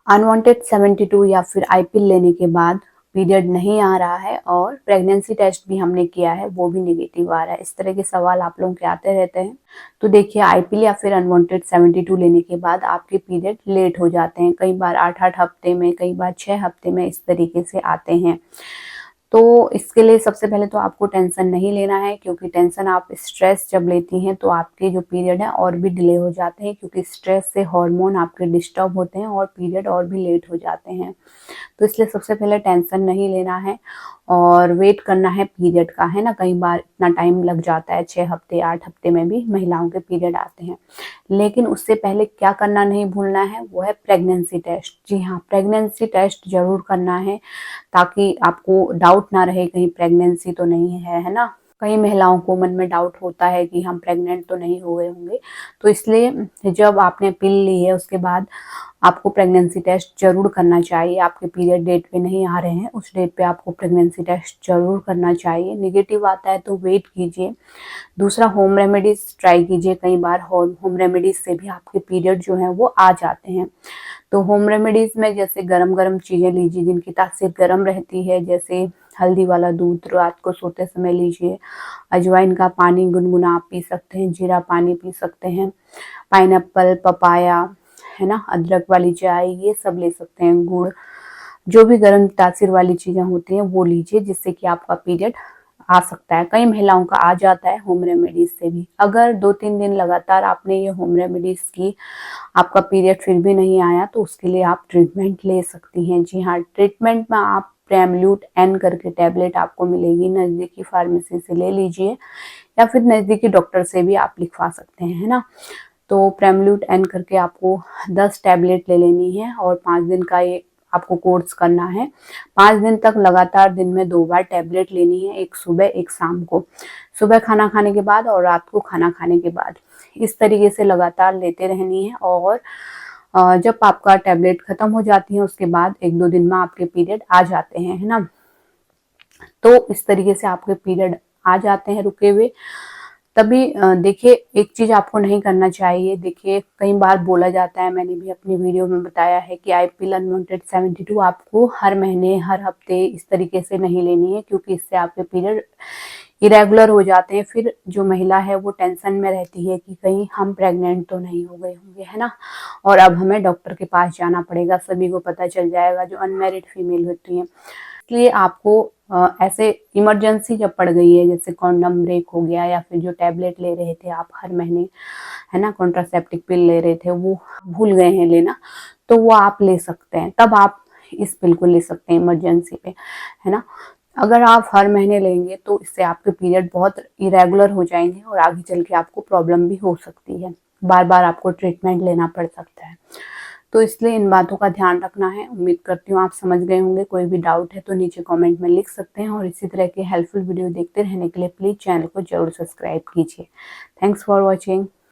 Unwanted 72 या फिर आईपिल लेने के बाद पीरियड नहीं आ रहा है और प्रेगनेंसी टेस्ट भी हमने किया है वो भी नेगेटिव आ रहा है, इस तरह के सवाल आप लोगों के आते रहते हैं। तो देखिए, आईपिल या फिर अनवांटेड 72 लेने के बाद आपके पीरियड लेट हो जाते हैं, कई बार 8-8 हफ्ते में, कई बार 6 हफ्ते में इस तरीके से आते हैं। तो इसके लिए सबसे पहले तो आपको टेंशन नहीं लेना है, क्योंकि टेंशन आप स्ट्रेस जब लेती हैं तो आपके जो पीरियड है और भी डिले हो जाते हैं, क्योंकि स्ट्रेस से हार्मोन आपके डिस्टर्ब होते हैं और पीरियड और भी लेट हो जाते हैं। तो इसलिए सबसे पहले टेंशन नहीं लेना है और वेट करना है पीरियड का, है ना। कई बार इतना टाइम लग जाता है, 6 हफ्ते 8 हफ्ते में भी महिलाओं के पीरियड आते हैं। लेकिन उससे पहले क्या करना नहीं भूलना है, वो है प्रेगनेंसी टेस्ट। जी हाँ, प्रेगनेंसी टेस्ट जरूर करना है, ताकि आपको डाउट ना रहे कहीं प्रेगनेंसी तो नहीं है ना। कई महिलाओं को मन में डाउट होता है कि हम प्रेग्नेंट तो नहीं हो गए होंगे। तो इसलिए जब आपने पिल ली है उसके बाद आपको प्रेगनेंसी टेस्ट जरूर करना चाहिए। आपके पीरियड डेट पे नहीं आ रहे हैं, उस डेट पे आपको प्रेगनेंसी टेस्ट जरूर करना चाहिए। नेगेटिव आता है तो वेट कीजिए। दूसरा, होम रेमेडीज ट्राई कीजिए। कई बार होम रेमेडीज से भी आपके पीरियड जो है वो आ जाते हैं। तो होम रेमेडीज में जैसे गरम गरम चीजें लीजिए जिनकी तासीर गरम रहती है, जैसे हल्दी वाला दूध रात को सोते समय लीजिए, अजवाइन का पानी गुनगुना आप पी सकते हैं, जीरा पानी पी सकते हैं, पाइनएप्पल, पपाया, है ना, अदरक वाली चाय, ये सब ले सकते हैं, गुड़, जो भी गर्म तासीर वाली चीजें होती हैं वो लीजिए, जिससे कि आपका पीरियड आ सकता है। कई महिलाओं का आ जाता है होम रेमेडीज से भी। अगर 2-3 दिन लगातार आपने ये होम रेमेडीज की, आपका पीरियड फिर भी नहीं आया, तो उसके लिए आप ट्रीटमेंट ले सकती हैं। जी हाँ, ट्रीटमेंट में आप प्रेमल्यूट एन करके टैबलेट आपको मिलेगी, नजदीकी फार्मेसी से ले लीजिए या फिर नजदीकी डॉक्टर से भी आप लिखवा सकते हैं, है ना। तो प्रेमल्यूट एन करके आपको 10 टैबलेट ले लेनी है और 5 दिन का ये आपको कोर्स करना है। 5 दिन तक लगातार दिन में 2 बार टैबलेट लेनी है, एक सुबह एक शाम को, सुबह खाना खाने के बाद और रात को खाना खाने के बाद। इस तरीके से लगातार लेते रहनी है और जब आपका टैबलेट खत्म हो जाती है उसके बाद 1-2 दिन में आपके पीरियड आ जाते हैं, है ना। तो इस तरीके से आपके पीरियड आ जाते हैं रुके हुए। तभी देखिए, एक चीज आपको नहीं करना चाहिए। देखिए, कई बार बोला जाता है, मैंने भी अपनी वीडियो में बताया है कि आईपिल अनवांटेड 72 आपको हर महीने हर हफ्ते इस तरीके से नहीं लेनी है, क्योंकि इससे आपके पीरियड इरेगुलर हो जाते हैं। फिर जो महिला है वो टेंशन में रहती है कि कहीं हम प्रेग्नेंट तो नहीं हो गए होंगे, है ना, और अब हमें डॉक्टर के पास जाना पड़ेगा, सभी को पता चल जाएगा, जो अनमैरिड फीमेल होती हैं। इसलिए आपको ऐसे इमरजेंसी जब पड़ गई है, जैसे कॉन्डम ब्रेक हो गया या फिर जो टैबलेट ले रहे थे आप हर महीने, है ना, कॉन्ट्रासेप्टिव पिल ले रहे थे, वो भूल गए हैं लेना, तो वो आप ले सकते हैं। तब आप इस पिल को ले सकते हैं इमरजेंसी पे, है ना। अगर आप हर महीने लेंगे तो इससे आपके पीरियड बहुत इरेगुलर हो जाएंगे और आगे चल के आपको प्रॉब्लम भी हो सकती है, बार बार आपको ट्रीटमेंट लेना पड़ सकता है। तो इसलिए इन बातों का ध्यान रखना है। उम्मीद करती हूँ आप समझ गए होंगे। कोई भी डाउट है तो नीचे कमेंट में लिख सकते हैं और इसी तरह के हेल्पफुल वीडियो देखते रहने के लिए प्लीज चैनल को जरूर सब्सक्राइब कीजिए। Thanks for watching.